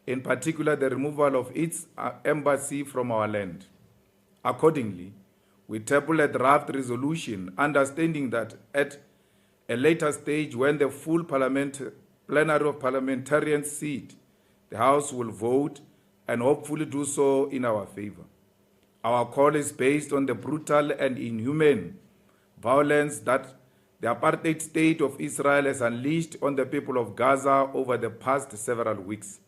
in particular the removal of its embassy from our land. Accordingly, we table a draft resolution understanding that at a later stage, when the full plenary of parliamentarians sit, the House will vote and hopefully do so in our favor. Our call is based on the brutal and inhumane violence that the apartheid state of Israel has unleashed on the people of Gaza over the past several weeks.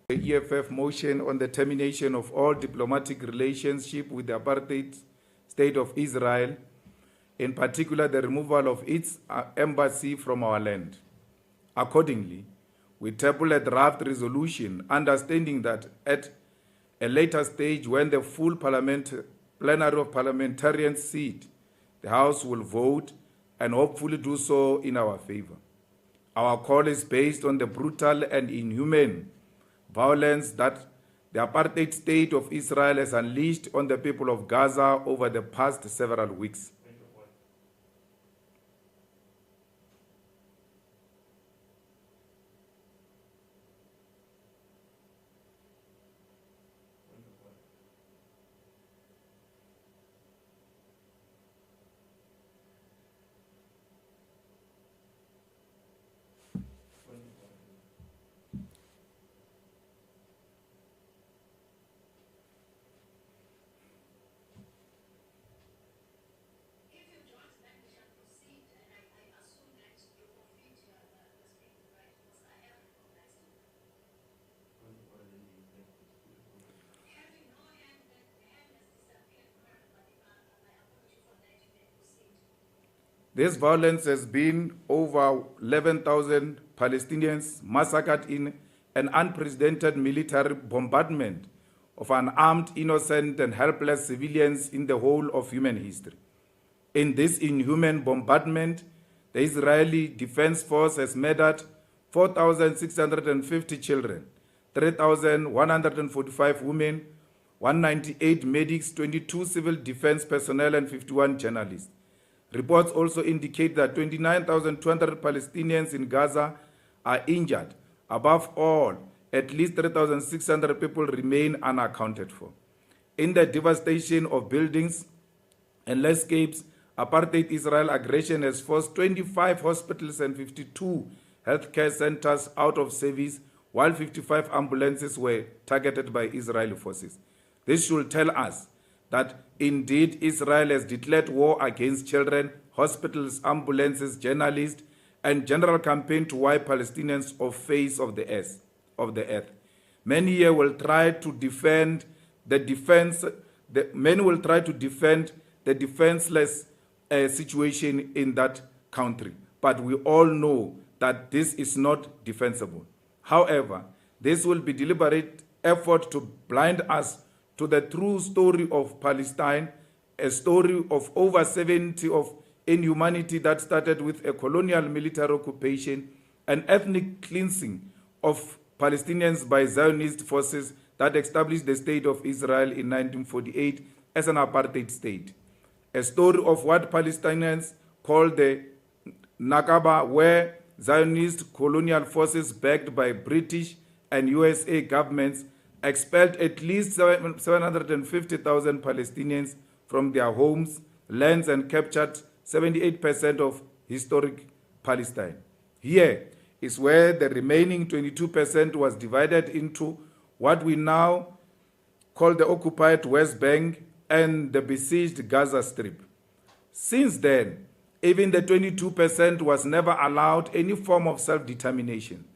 The EFF motion on the termination of all diplomatic relationship with the apartheid state of Israel, in particular the removal of its embassy from our land. Accordingly, we table a draft resolution understanding that at a later stage, when the full plenary of parliamentarians sit, the House will vote and hopefully do so in our favor. Our call is based on the brutal and inhumane violence that the apartheid state of Israel has unleashed on the people of Gaza over the past several weeks. This violence has been over 11,000 Palestinians massacred in an unprecedented military bombardment of unarmed, innocent, and helpless civilians in the whole of human history. In this inhuman bombardment, the Israeli Defense Force has murdered 4,650 children, 3,145 women, 198 medics, 22 civil defense personnel, and 51 journalists. Reports also indicate that 29,200 Palestinians in Gaza are injured. Above all, at least 3,600 people remain unaccounted for. In the devastation of buildings and landscapes, apartheid Israel aggression has forced 25 hospitals and 52 healthcare centers out of service, while 55 ambulances were targeted by Israeli forces. This should tell us that indeed Israel has declared war against children, hospitals, ambulances, journalists, and general campaign to wipe Palestinians off face of the earth. Many here will try to defend the defenseless situation in that country, but we all know that this is not defensible. However, this will be deliberate effort to blind us to the true story of Palestine, a story of over 70 of inhumanity that started with a colonial military occupation and ethnic cleansing of Palestinians by Zionist forces that established the state of Israel in 1948 as an apartheid state. A story of what Palestinians call the Nakaba, where Zionist colonial forces backed by British and USA governments expelled at least 750,000 Palestinians from their homes, lands, and captured 78% of historic Palestine. Here is where the remaining 22% was divided into what we now call the occupied West Bank and the besieged Gaza Strip. Since then, even the 22% was never allowed any form of self-determination.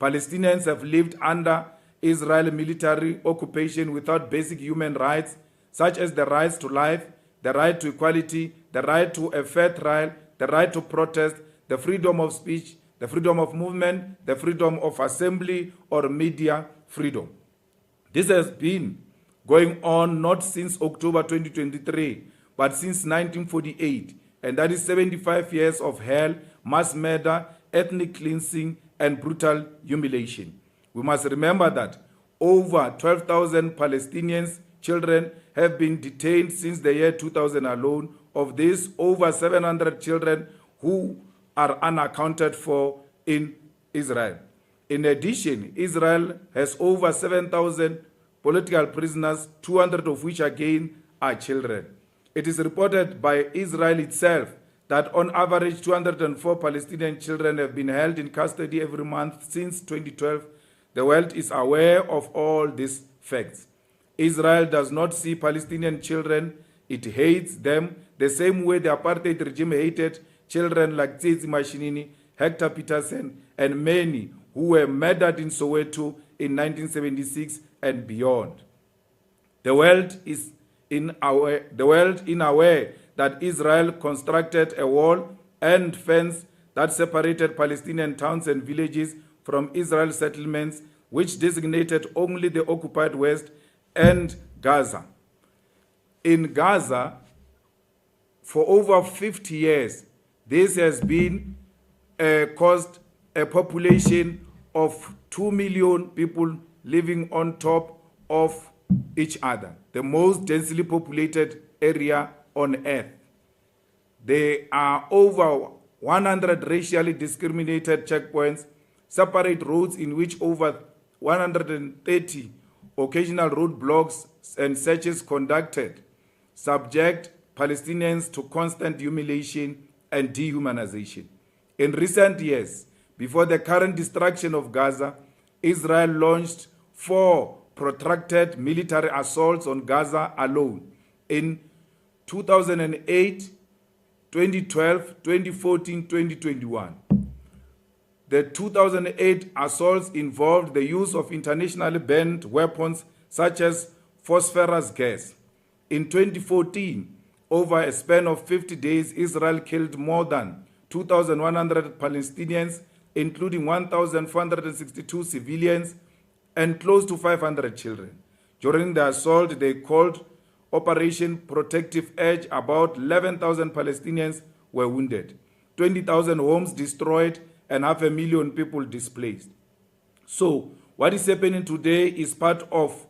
Palestinians have lived under Israeli military occupation without basic human rights, such as the right to life, the right to equality, the right to a fair trial, the right to protest, the freedom of speech, the freedom of movement, the freedom of assembly or media freedom. This has been going on not since October 2023, but since 1948, and that is 75 years of hell, mass murder, ethnic cleansing, and brutal humiliation. We must remember that over 12,000 Palestinians, children, have been detained since the year 2000 alone. Of these, over 700 children who are unaccounted for in Israel. In addition, Israel has over 7,000 political prisoners, 200 of which again are children. It is reported by Israel itself that on average 204 Palestinian children have been held in custody every month since 2012. The world is aware of all these facts. Israel does not see Palestinian children. It hates them the same way the apartheid regime hated children like Tsitsi Mashinini, Hector Peterson, and many who were murdered in Soweto in 1976 and beyond. The world is unaware that Israel constructed a wall and fence that separated Palestinian towns and villages from Israel settlements, which designated only the occupied West and Gaza. In Gaza, for over 50 years, this has been caused a population of 2 million people living on top of each other, the most densely populated area on earth. There are over 100 racially discriminated checkpoints, separate roads in which over 130 occasional roadblocks and searches conducted subject Palestinians to constant humiliation and dehumanization. In recent years, before the current destruction of Gaza, Israel launched 4 protracted military assaults on Gaza alone in 2008, 2012, 2014, 2021. The 2008 assaults involved the use of internationally banned weapons such as phosphorus gas. In 2014, over a span of 50 days, Israel killed more than 2,100 Palestinians, including 1,462 civilians and close to 500 children. During the assault, they called Operation Protective Edge, about 11,000 Palestinians were wounded, 20,000 homes destroyed, and 500,000 people displaced. So, what is happening today is part of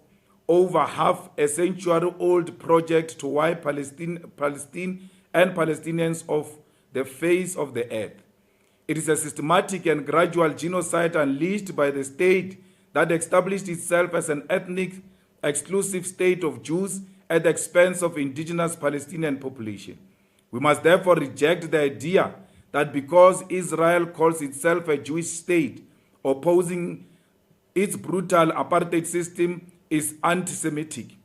over half a century-old project to wipe Palestine and Palestinians off the face of the earth. It is a systematic and gradual genocide unleashed by the state that established itself as an ethnic, exclusive state of Jews at the expense of indigenous Palestinian population. We must therefore reject the idea that because Israel calls itself a Jewish state, opposing its brutal apartheid system is anti-Semitic.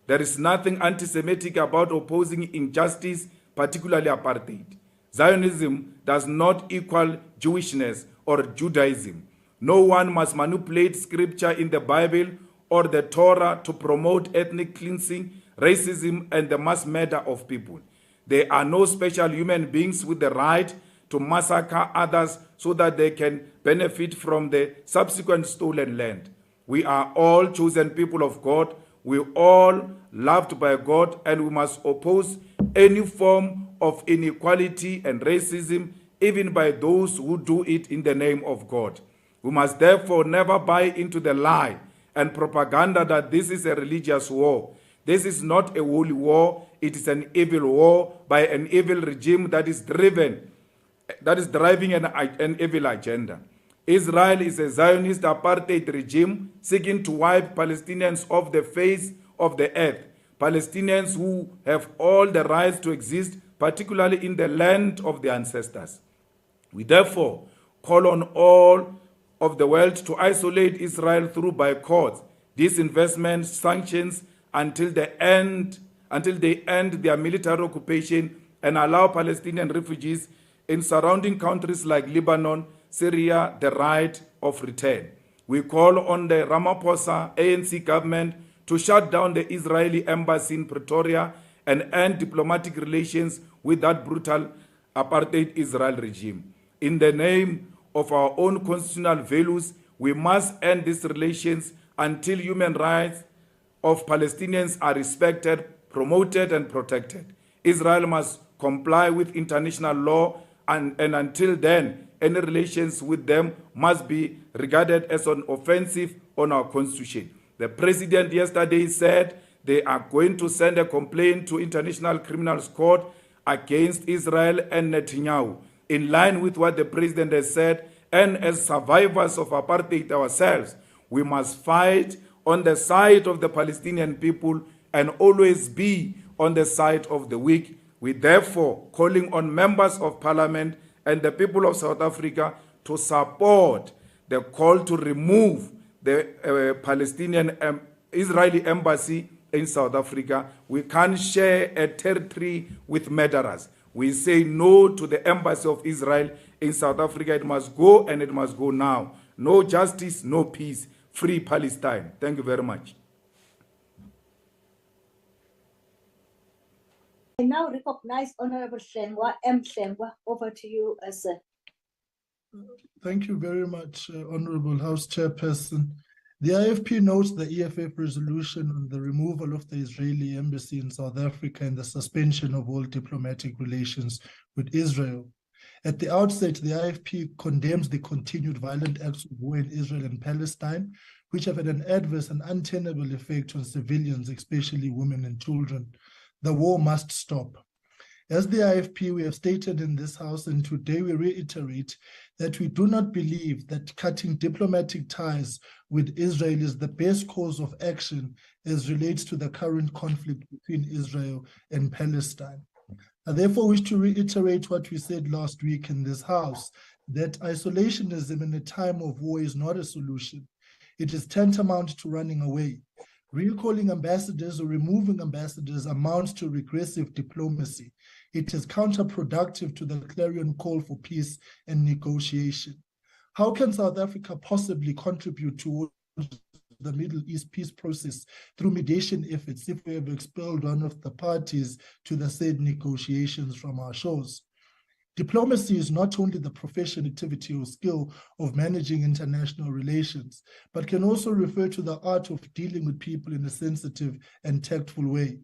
There is nothing anti-Semitic about opposing injustice, particularly apartheid. Zionism does not equal Jewishness or Judaism. No one must manipulate scripture in the Bible or the Torah to promote ethnic cleansing, racism, and the mass murder of people. There are no special human beings with the right to massacre others so that they can benefit from the subsequent stolen land. We are all chosen people of God. We all loved by God, and we must oppose any form of inequality and racism, even by those who do it in the name of God. We must therefore never buy into the lie and propaganda that this is a religious war. This is not a holy war. It is an evil war by an evil regime that is driving an evil agenda. Israel is a Zionist apartheid regime seeking to wipe Palestinians off the face of the earth. Palestinians who have all the rights to exist, particularly in the land of their ancestors. We therefore call on all of the world to isolate Israel through boycotts, disinvestment, sanctions until they end their military occupation and allow Palestinian refugees in surrounding countries like Lebanon, Syria, the right of return. We call on the Ramaphosa ANC government to shut down the Israeli embassy in Pretoria and end diplomatic relations with that brutal apartheid Israel regime. In the name of our own constitutional values, we must end these relations until human rights of Palestinians are respected, promoted, and protected. Israel must comply with international law, and until then, any relations with them must be regarded as an offensive on our constitution. The president yesterday said they are going to send a complaint to International Criminal Court against Israel and Netanyahu, in line with what the president has said. And as survivors of apartheid ourselves, we must fight on the side of the Palestinian people and always be on the side of the weak. We therefore calling on members of parliament and the people of South Africa to support the call to remove the Palestinian Israeli embassy in South Africa. We can't share a territory with murderers. We say no to the embassy of Israel in South Africa. It must go, and it must go now. No justice, no peace. Free Palestine. Thank you very much. I now recognize Honorable Sengwa M. Sengwa. Over to you, sir. Thank you very much, Honorable House Chairperson. The IFP notes the EFF resolution on the removal of the Israeli embassy in South Africa and the suspension of all diplomatic relations with Israel. At the outset, the IFP condemns the continued violent acts of war in Israel and Palestine, which have had an adverse and untenable effect on civilians, especially women and children. The war must stop. As the IFP, we have stated in this House, and today we reiterate that we do not believe that cutting diplomatic ties with Israel is the best course of action as relates to the current conflict between Israel and Palestine. I therefore wish to reiterate what we said last week in this House, that isolationism in a time of war is not a solution. It is tantamount to running away. Recalling ambassadors or removing ambassadors amounts to regressive diplomacy. It is counterproductive to the clarion call for peace and negotiation. How can South Africa possibly contribute towards the Middle East peace process through mediation efforts if we have expelled one of the parties to the said negotiations from our shores? Diplomacy is not only the professional activity or skill of managing international relations, but can also refer to the art of dealing with people in a sensitive and tactful way.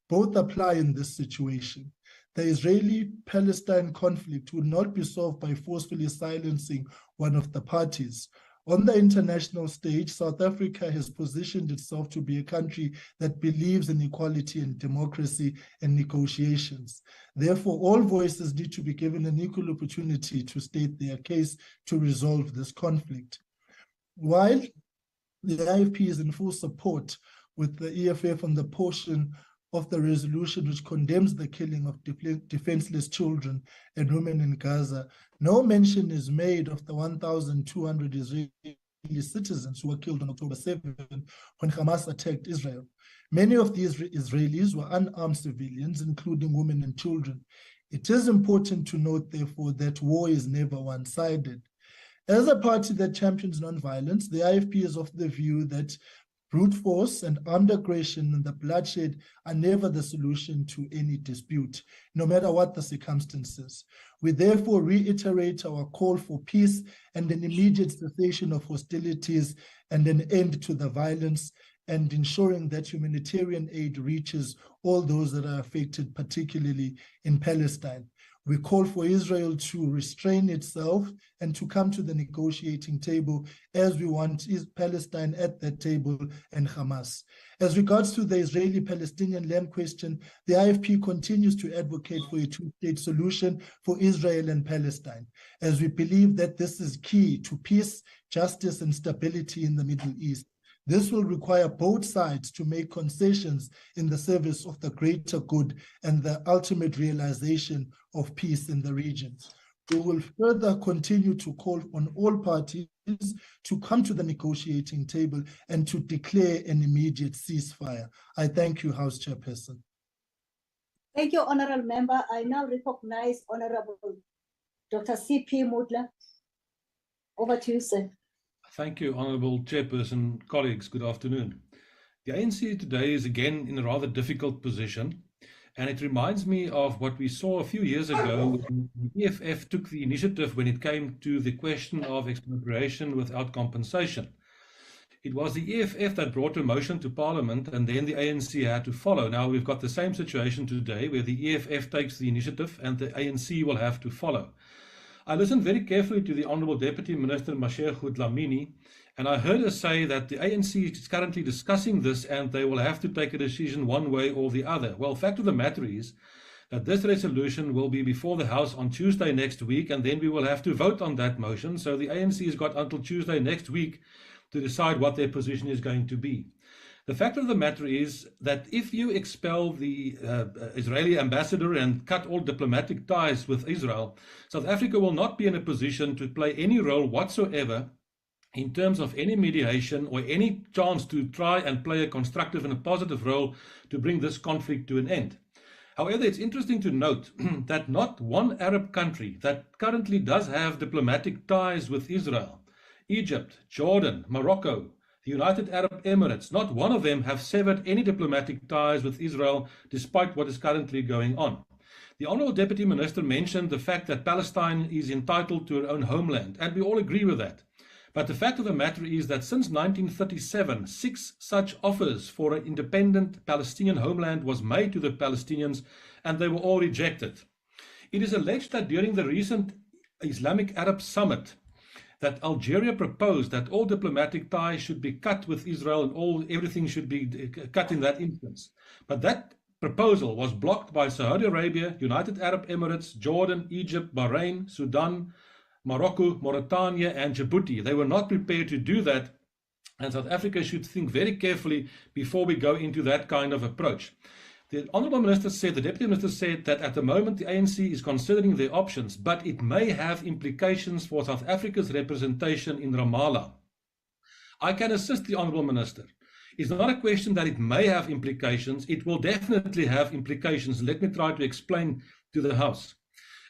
Both apply in this situation. The Israeli-Palestine conflict would not be solved by forcefully silencing one of the parties. On the international stage, South Africa has positioned itself to be a country that believes in equality and democracy and negotiations. Therefore, all voices need to be given an equal opportunity to state their case to resolve this conflict. While the IFP is in full support with the EFF on the portion of the resolution which condemns the killing of defenseless children and women in Gaza, no mention is made of the 1,200 Israeli citizens who were killed on October 7 when Hamas attacked Israel. Many of these Israelis were unarmed civilians, including women and children. It is important to note, therefore, that war is never one-sided. As a party that champions nonviolence, the IFP is of the view that brute force and armed aggression and the bloodshed are never the solution to any dispute, no matter what the circumstances. We therefore reiterate our call for peace and an immediate cessation of hostilities and an end to the violence, and ensuring that humanitarian aid reaches all those that are affected, particularly in Palestine. We call for Israel to restrain itself and to come to the negotiating table, as we want Palestine at that table and Hamas. As regards to the Israeli-Palestinian land question, the IFP continues to advocate for a two-state solution for Israel and Palestine, as we believe that this is key to peace, justice, and stability in the Middle East. This will require both sides to make concessions in the service of the greater good and the ultimate realization of peace in the region. We will further continue to call on all parties to come to the negotiating table and to declare an immediate ceasefire. I thank you, House Chairperson. Thank you, Honorable Member. I now recognize Honorable Dr. C.P. Mutla. Over to you, sir. Thank you, Honourable Chairperson. Colleagues, good afternoon. The ANC today is again in a rather difficult position, and it reminds me of what we saw a few years ago when the EFF took the initiative when it came to the question of expropriation without compensation. It was the EFF that brought a motion to Parliament, and then the ANC had to follow. Now we've got the same situation today where the EFF takes the initiative and the ANC will have to follow. I listened very carefully to the Honourable Deputy Minister Mashego Dlamini, and I heard her say that the ANC is currently discussing this and they will have to take a decision one way or the other. Well, fact of the matter is that this resolution will be before the House on Tuesday next week, and then we will have to vote on that motion. So the ANC has got until Tuesday next week to decide what their position is going to be. The fact of the matter is that if you expel the Israeli ambassador and cut all diplomatic ties with Israel, South Africa will not be in a position to play any role whatsoever in terms of any mediation or any chance to try and play a constructive and a positive role to bring this conflict to an end. However, it's interesting to note that not one Arab country that currently does have diplomatic ties with Israel, Egypt, Jordan, Morocco, the United Arab Emirates, not one of them have severed any diplomatic ties with Israel despite what is currently going on. The Honourable Deputy Minister mentioned the fact that Palestine is entitled to her own homeland, and we all agree with that. But the fact of the matter is that since 1937, 6 such offers for an independent Palestinian homeland was made to the Palestinians, and they were all rejected. It is alleged that during the recent Islamic Arab Summit, that Algeria proposed that all diplomatic ties should be cut with Israel and everything should be cut in that instance. But that proposal was blocked by Saudi Arabia, United Arab Emirates, Jordan, Egypt, Bahrain, Sudan, Morocco, Mauritania, and Djibouti. They were not prepared to do that, and South Africa should think very carefully before we go into that kind of approach. The Honourable Minister said, the Deputy Minister said that at the moment the ANC is considering their options, but it may have implications for South Africa's representation in Ramallah. I can assist the Honourable Minister. It's not a question that it may have implications, it will definitely have implications. Let me try to explain to the House.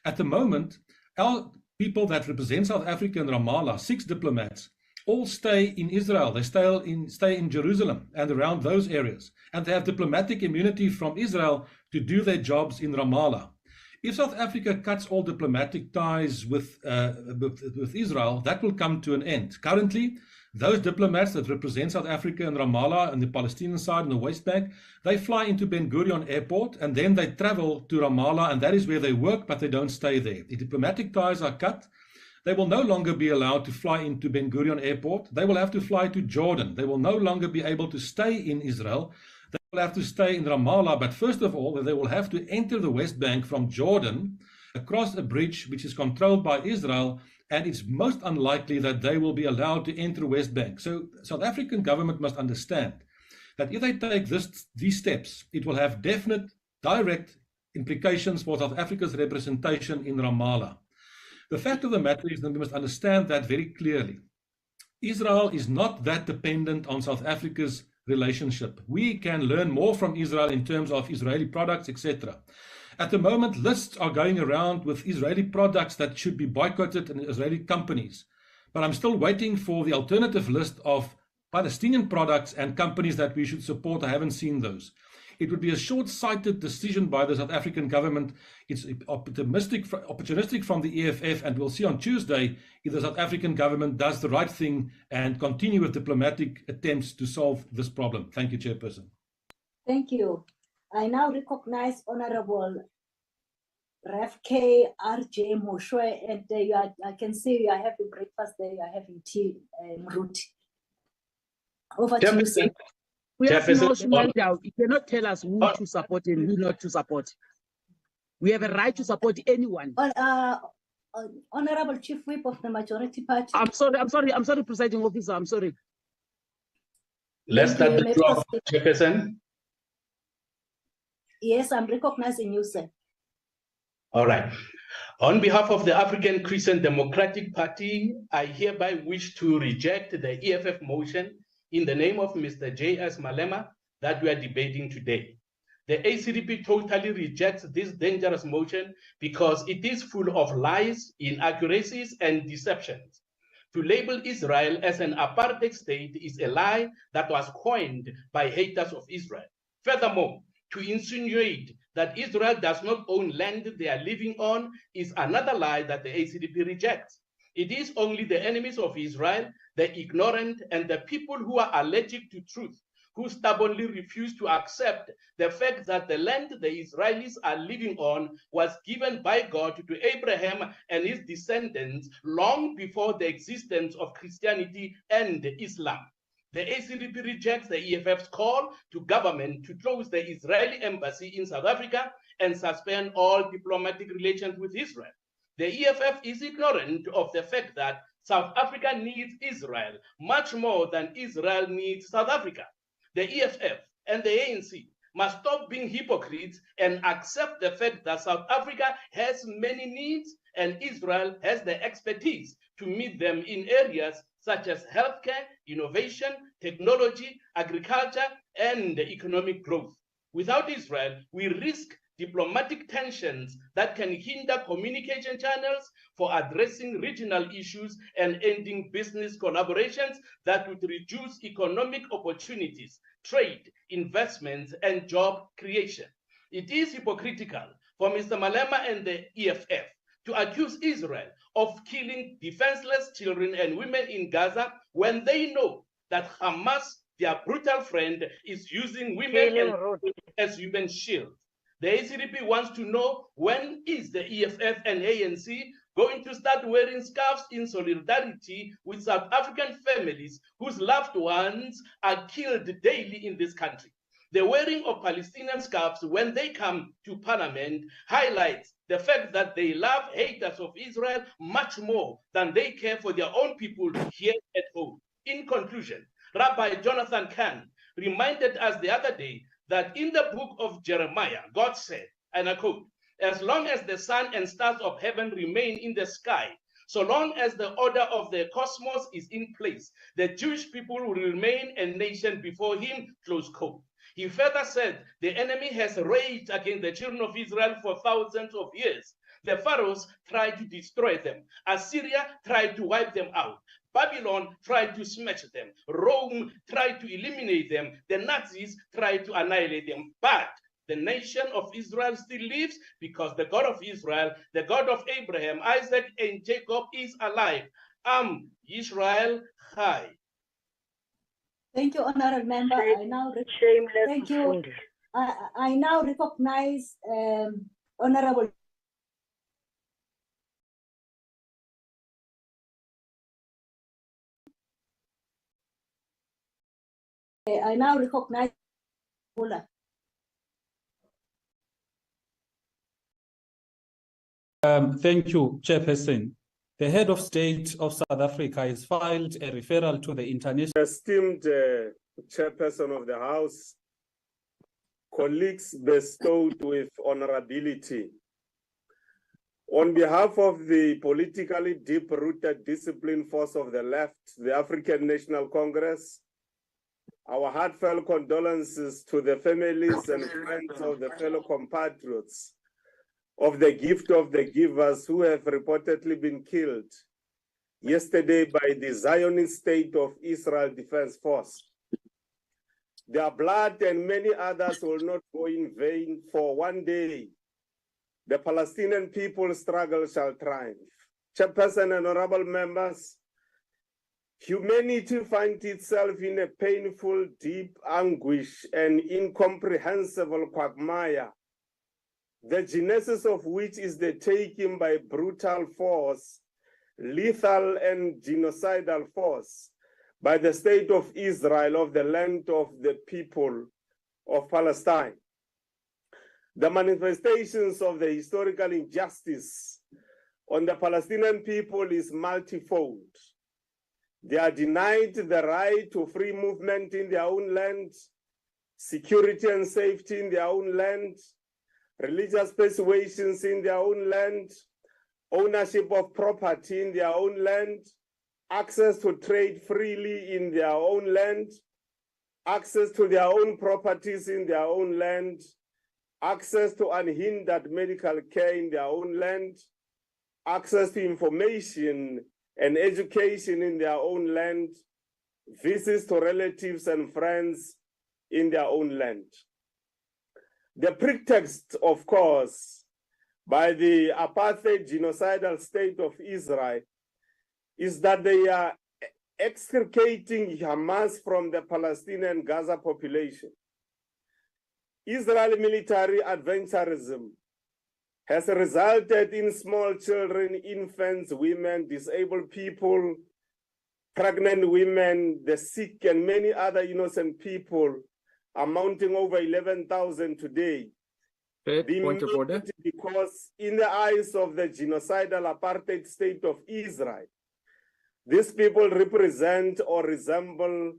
At the moment, our people that represent South Africa in Ramallah, 6 diplomats, all stay in Israel. They stay in Jerusalem and around those areas, and they have diplomatic immunity from Israel to do their jobs in Ramallah. If South Africa cuts all diplomatic ties with Israel, that will come to an end. Currently, those diplomats that represent South Africa in Ramallah and the Palestinian side and the West Bank, they fly into Ben Gurion Airport and then they travel to Ramallah, and that is where they work, but they don't stay there. The diplomatic ties are cut. They will no longer be allowed to fly into Ben Gurion Airport. They will have to fly to Jordan. They will no longer be able to stay in Israel. They will have to stay in Ramallah. But first of all, they will have to enter the West Bank from Jordan across a bridge which is controlled by Israel. And it's most unlikely that they will be allowed to enter West Bank. So South African government must understand that if they take these steps, it will have definite, direct implications for South Africa's representation in Ramallah. The fact of the matter is that we must understand that very clearly. Israel is not that dependent on South Africa's relationship. We can learn more from Israel in terms of Israeli products, etc. At the moment, lists are going around with Israeli products that should be boycotted and Israeli companies. But I'm still waiting for the alternative list of Palestinian products and companies that we should support. I haven't seen those. It would be a short-sighted decision by the South African government. It's opportunistic from the EFF, and we'll see on Tuesday if the South African government does the right thing and continue with diplomatic attempts to solve this problem. Thank you, Chairperson. Thank you. I now recognize Honorable Ref K. R.J. Moshwe, and I can see you are having breakfast there, you are having tea, Mruti. Over to you, sir. We have emotional doubt. You cannot tell us who to support and who not to support. We have a right to support anyone. Honorable Chief Whip of the Majority Party. I'm sorry, Presiding Officer, I'm sorry. Let's start the floor, Chairperson. Yes, I'm recognizing you, sir. All right. On behalf of the African Christian Democratic Party, I hereby wish to reject the EFF motion in the name of Mr. Julius Malema that we are debating today. The ACDP totally rejects this dangerous motion because it is full of lies, inaccuracies, and deceptions. To label Israel as an apartheid state is a lie that was coined by haters of Israel. Furthermore, to insinuate that Israel does not own land they are living on is another lie that the ACDP rejects. It is only the enemies of Israel, the ignorant, and the people who are allergic to truth who stubbornly refuse to accept the fact that the land the Israelis are living on was given by God to Abraham and his descendants long before the existence of Christianity and Islam. The ACDP rejects the EFF's call to government to close the Israeli embassy in South Africa and suspend all diplomatic relations with Israel. The EFF is ignorant of the fact that South Africa needs Israel much more than Israel needs South Africa. The EFF and the ANC must stop being hypocrites and accept the fact that South Africa has many needs and Israel has the expertise to meet them in areas such as healthcare, innovation, technology, agriculture, and economic growth. Without Israel, we risk diplomatic tensions that can hinder communication channels for addressing regional issues and ending business collaborations that would reduce economic opportunities, trade, investments, and job creation. It is hypocritical for Mr. Malema and the EFF to accuse Israel of killing defenseless children and women in Gaza when they know that Hamas, their brutal friend, is using women as human shields. The ACDP wants to know, when is the EFF and ANC going to start wearing scarves in solidarity with South African families whose loved ones are killed daily in this country? The wearing of Palestinian scarves when they come to Parliament highlights the fact that they love haters of Israel much more than they care for their own people here at home. In conclusion, Rabbi Jonathan Kahn reminded us the other day that in the book of Jeremiah, God said, and I quote, "As long as the sun and stars of heaven remain in the sky, so long as the order of the cosmos is in place, the Jewish people will remain a nation before him," close quote. He further said, the enemy has raged against the children of Israel for thousands of years. The pharaohs tried to destroy them. Assyria tried to wipe them out. Babylon tried to smash them. Rome tried to eliminate them. The Nazis tried to annihilate them. But the nation of Israel still lives because the God of Israel, the God of Abraham, Isaac, and Jacob is alive. Israel Chai. Thank you, Honorable Member. Thank you. I now recognize Honorable Mula. Thank you, Chairperson. The head of state of South Africa has filed a referral to the international. Esteemed Chairperson of the House, colleagues bestowed with honorability, on behalf of the politically deep-rooted disciplined force of the left, the African National Congress, our heartfelt condolences to the families and friends of the fellow compatriots of the gift of the givers who have reportedly been killed yesterday by the Zionist State of Israel Defense Force. Their blood and many others will not go in vain, for one day the Palestinian people's struggle shall triumph. Chairperson and honorable members, humanity finds itself in a painful, deep anguish and incomprehensible quagmire, the genesis of which is the taking by brutal force, lethal and genocidal force, by the state of Israel of the land of the people of Palestine. The manifestations of the historical injustice on the Palestinian people is multifold. They are denied the right to free movement in their own land, security and safety in their own land, religious persuasions in their own land, ownership of property in their own land, access to trade freely in their own land, access to their own properties in their own land, access to unhindered medical care in their own land, access to information and education in their own land, visits to relatives and friends in their own land. The pretext, of course, by the apartheid genocidal state of Israel is that they are extricating Hamas from the Palestinian Gaza population. Israeli military adventurism has resulted in small children, infants, women, disabled people, pregnant women, the sick, and many other innocent people, amounting over 11,000 today. Point of order. Because in the eyes of the genocidal apartheid state of Israel, these people represent or resemble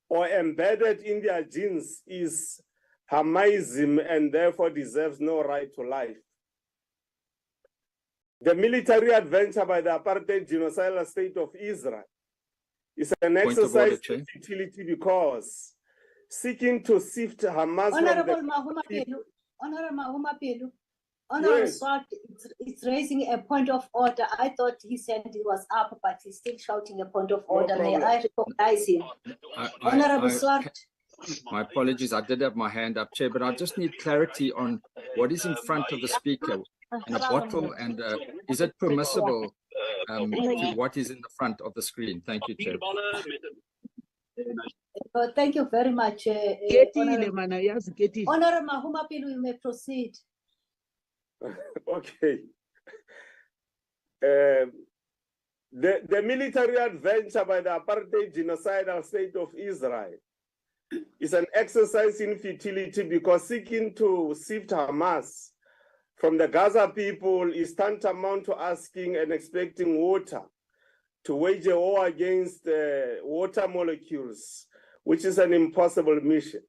or embedded in their genes is Hamaism and therefore deserves no right to life. The military adventure by the apartheid genocidal state of Israel is an exercise in futility because seeking to sift Hamas Honorable from Mahuma the Pelu, Honorable Mahuma Pelu, Honorable Yes. Swart, it's raising a point of order. I thought he said he was up, but he's still shouting a point of order. May problem. I recognize him? Honorable Swart. My apologies, I did have my hand up, Chair, but I just need clarity on what is in front of the speaker in a bottle, and is it permissible to what is in the front of the screen? Thank you, Chair. Thank you very much. Ketile, mana, yes, ketile. Honorable Mahuma Pelu, you may proceed. Okay. The military adventure by the apartheid genocidal state of Israel is an exercise in futility because seeking to sift Hamas from the Gaza people is tantamount to asking and expecting water to wage a war against water molecules, which is an impossible mission.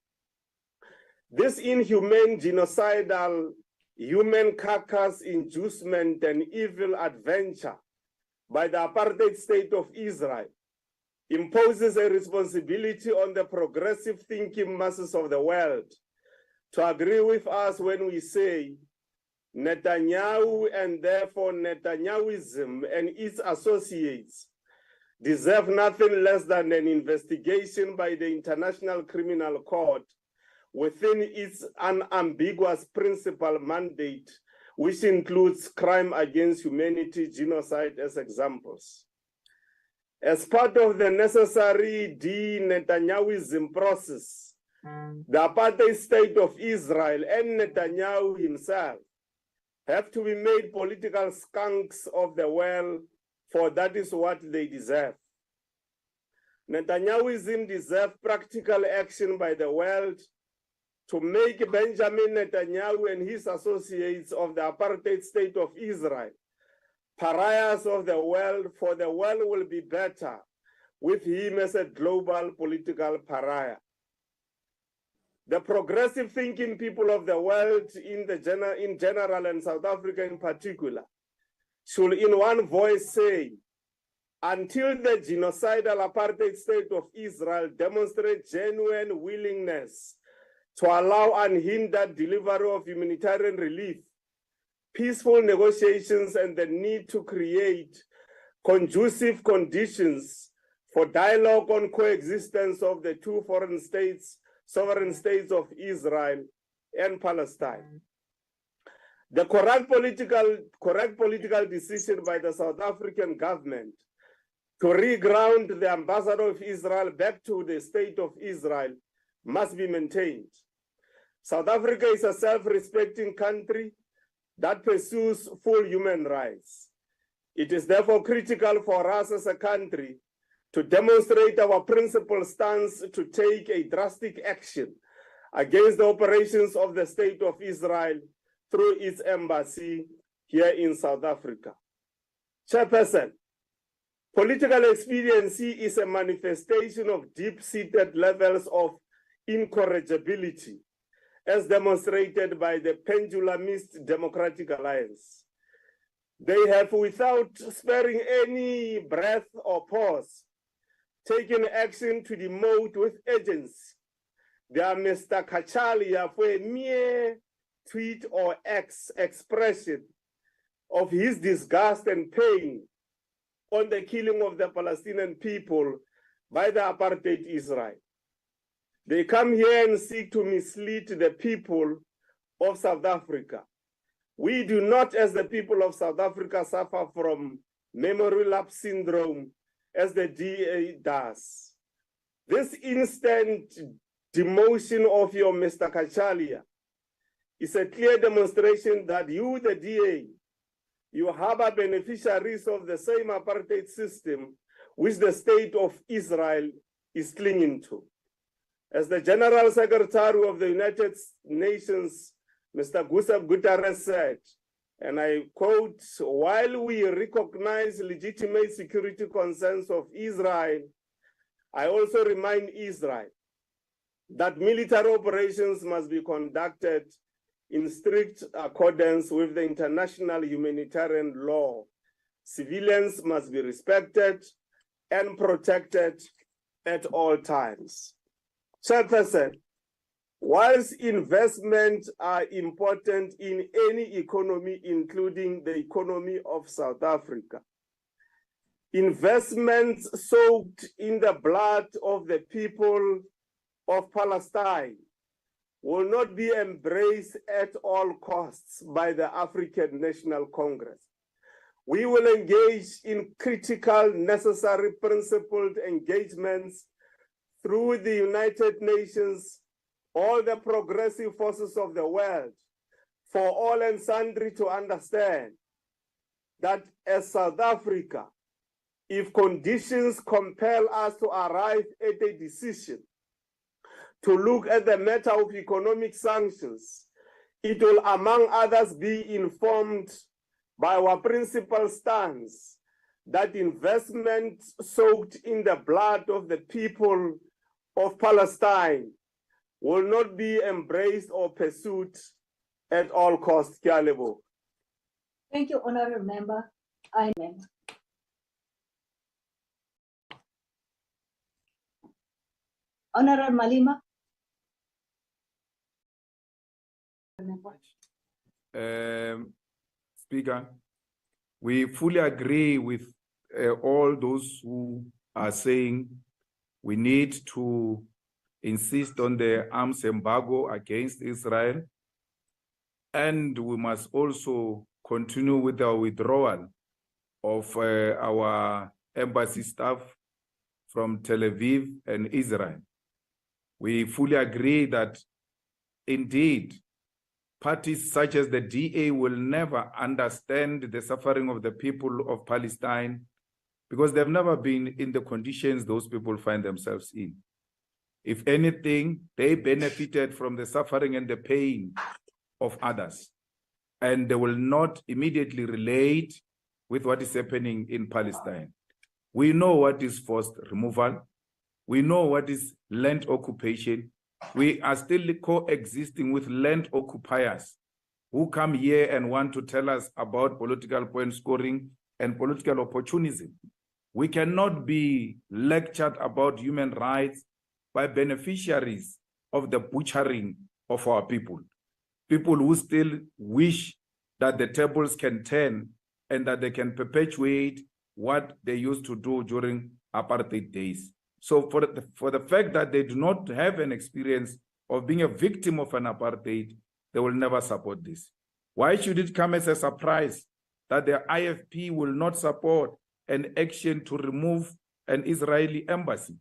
This inhumane, genocidal, human carcass inducement and evil adventure by the apartheid state of Israel imposes a responsibility on the progressive thinking masses of the world to agree with us when we say Netanyahu and therefore Netanyahuism and its associates deserve nothing less than an investigation by the International Criminal Court within its unambiguous principal mandate, which includes crime against humanity, genocide as examples. As part of the necessary de-Netanyahuism process, the apartheid state of Israel and Netanyahu himself have to be made political skunks of the world, for that is what they deserve. Netanyahuism deserves practical action by the world to make Benjamin Netanyahu and his associates of the apartheid state of Israel pariahs of the world, for the world will be better with him as a global political pariah. The progressive thinking people of the world in general and South Africa in particular should in one voice say, until the genocidal apartheid state of Israel demonstrates genuine willingness to allow unhindered delivery of humanitarian relief, peaceful negotiations, and the need to create conducive conditions for dialogue on coexistence of the two sovereign states of Israel and Palestine. The correct political decision by the South African government to reground the ambassador of Israel back to the state of Israel must be maintained. South Africa is a self-respecting country that pursues full human rights. It is therefore critical for us as a country to demonstrate our principled stance to take a drastic action against the operations of the state of Israel through its embassy here in South Africa. Chairperson, political expediency is a manifestation of deep-seated levels of incorrigibility, as demonstrated by the pendulumist Democratic Alliance. They have, without sparing any breath or pause, taken action to demote with urgency their Mr. Kachalia for a mere tweet or expression of his disgust and pain on the killing of the Palestinian people by the apartheid Israel. They come here and seek to mislead the people of South Africa. We do not, as the people of South Africa, suffer from memory lapse syndrome as the DA does. This instant demotion of your Mr. Kachalia is a clear demonstration that you, the DA, you harbor beneficiaries of the same apartheid system which the state of Israel is clinging to. As the General Secretary of the United Nations, Mr. Guterres said, and I quote, "While we recognize legitimate security concerns of Israel, I also remind Israel that military operations must be conducted in strict accordance with the international humanitarian law. Civilians must be respected and protected at all times." Chairperson, whilst investments are important in any economy, including the economy of South Africa, investments soaked in the blood of the people of Palestine will not be embraced at all costs by the African National Congress. We will engage in critical, necessary, principled engagements through the United Nations, all the progressive forces of the world, for all and sundry to understand that as South Africa, if conditions compel us to arrive at a decision to look at the matter of economic sanctions, it will, among others, be informed by our principal stance that investment soaked in the blood of the people of Palestine will not be embraced or pursued at all costs. Thank you, Honourable Member. Honourable Malema. Speaker, we fully agree with all those who are saying we need to insist on the arms embargo against Israel, and we must also continue with our withdrawal of our embassy staff from Tel Aviv and Israel. We fully agree that indeed parties such as the DA will never understand the suffering of the people of Palestine because they've never been in the conditions those people find themselves in. If anything, they benefited from the suffering and the pain of others, and they will not immediately relate with what is happening in Palestine. We know what is forced removal. We know what is land occupation. We are still coexisting with land occupiers who come here and want to tell us about political point scoring and political opportunism. We cannot be lectured about human rights by beneficiaries of the butchering of our people. People who still wish that the tables can turn and that they can perpetuate what they used to do during apartheid days. So for the fact that they do not have an experience of being a victim of an apartheid, they will never support this. Why should it come as a surprise that the IFP will not support an action to remove an Israeli embassy?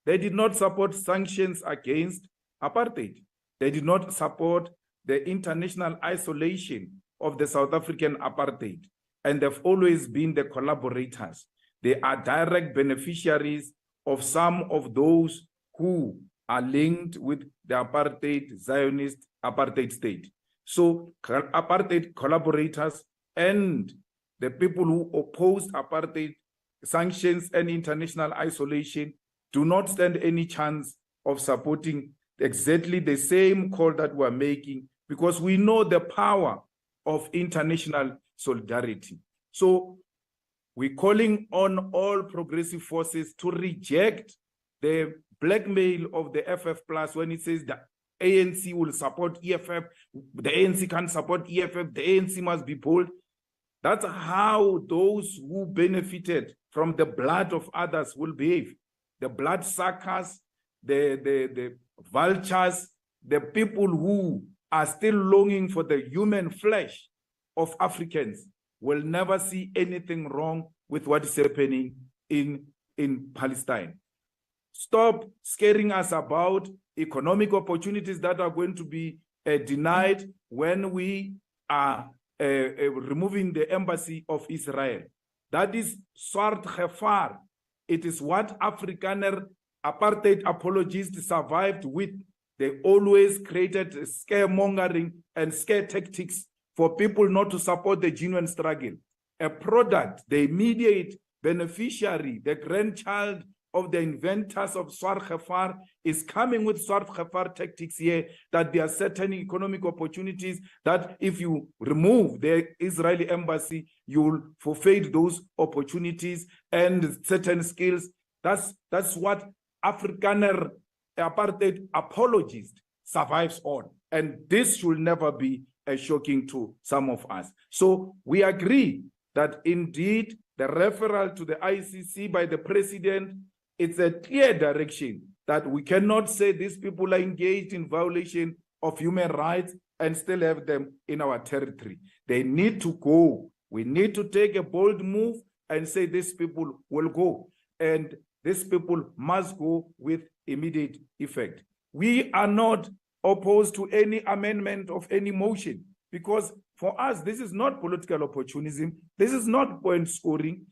They did not support sanctions against apartheid. They did not support the international isolation of the South African apartheid. And they've always been the collaborators. They are direct beneficiaries of some of those who are linked with the apartheid Zionist apartheid state. So apartheid collaborators and the people who opposed apartheid sanctions and international isolation do not stand any chance of supporting exactly the same call that we're making, because we know the power of international solidarity. So we're calling on all progressive forces to reject the blackmail of the FF+ when it says that ANC will support EFF, the ANC can't support EFF, the ANC must be bold. That's how those who benefited from the blood of others will behave. The bloodsuckers, the vultures, the people who are still longing for the human flesh of Africans will never see anything wrong with what is happening in Palestine. Stop scaring us about economic opportunities that are going to be denied when we are removing the embassy of Israel. That is Swart Khefar. It is what Afrikaner apartheid apologists survived with. They always created scaremongering and scare tactics for people not to support the genuine struggle. A product, the immediate beneficiary, the grandchild of the inventors of Swart Khefar is coming with Swart Khefar tactics here, that there are certain economic opportunities that if you remove the Israeli embassy, you'll forfeit those opportunities and certain skills. That's what Afrikaner apartheid apologist survives on. And this should never be shocking to some of us. So we agree that indeed the referral to the ICC by the president, it's a clear direction that we cannot say these people are engaged in violation of human rights and still have them in our territory. They need to go. We need to take a bold move and say these people will go. And these people must go with immediate effect. We are not opposed to any amendment of any motion, because for us, this is not political opportunism. This is not point scoring.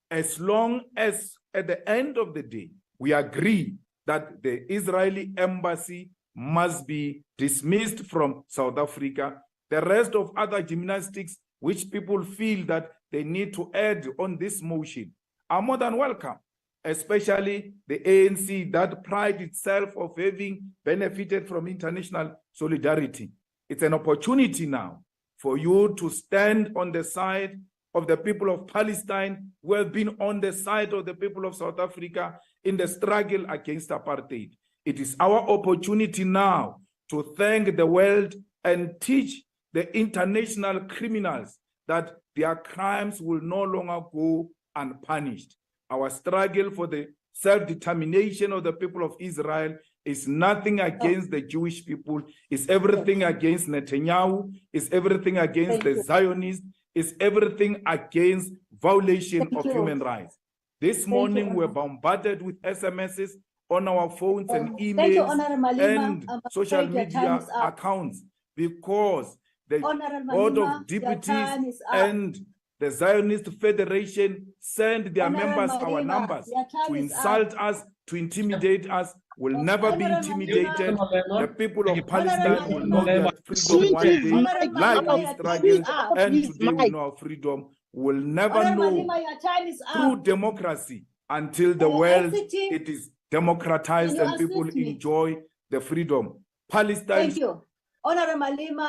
As long as at the end of the day, we agree that the Israeli embassy must be dismissed from South Africa. The rest of other gymnastics, which people feel that they need to add on this motion, are more than welcome, especially the ANC that prides itself of having benefited from international solidarity. It's an opportunity now for you to stand on the side of the people of Palestine, who have been on the side of the people of South Africa in the struggle against apartheid. It is our opportunity now to thank the world and teach the international criminals that their crimes will no longer go unpunished. Our struggle for the self-determination of the people of Israel is nothing against the Jewish people, it's everything against Netanyahu, it's everything against the Zionists, it's everything against violation of human rights. This morning we're bombarded with SMSs on our phones and emails and social media accounts because the Board of Deputies and the Zionist Federation send their members our numbers to insult us, to intimidate us. Will never be intimidated. The people of Palestine will know their freedom one day, like we struggled, and today we know our freedom. Will never know true democracy until the world it is democratized and people enjoy the freedom. Palestine. Thank you. Honorable Malema.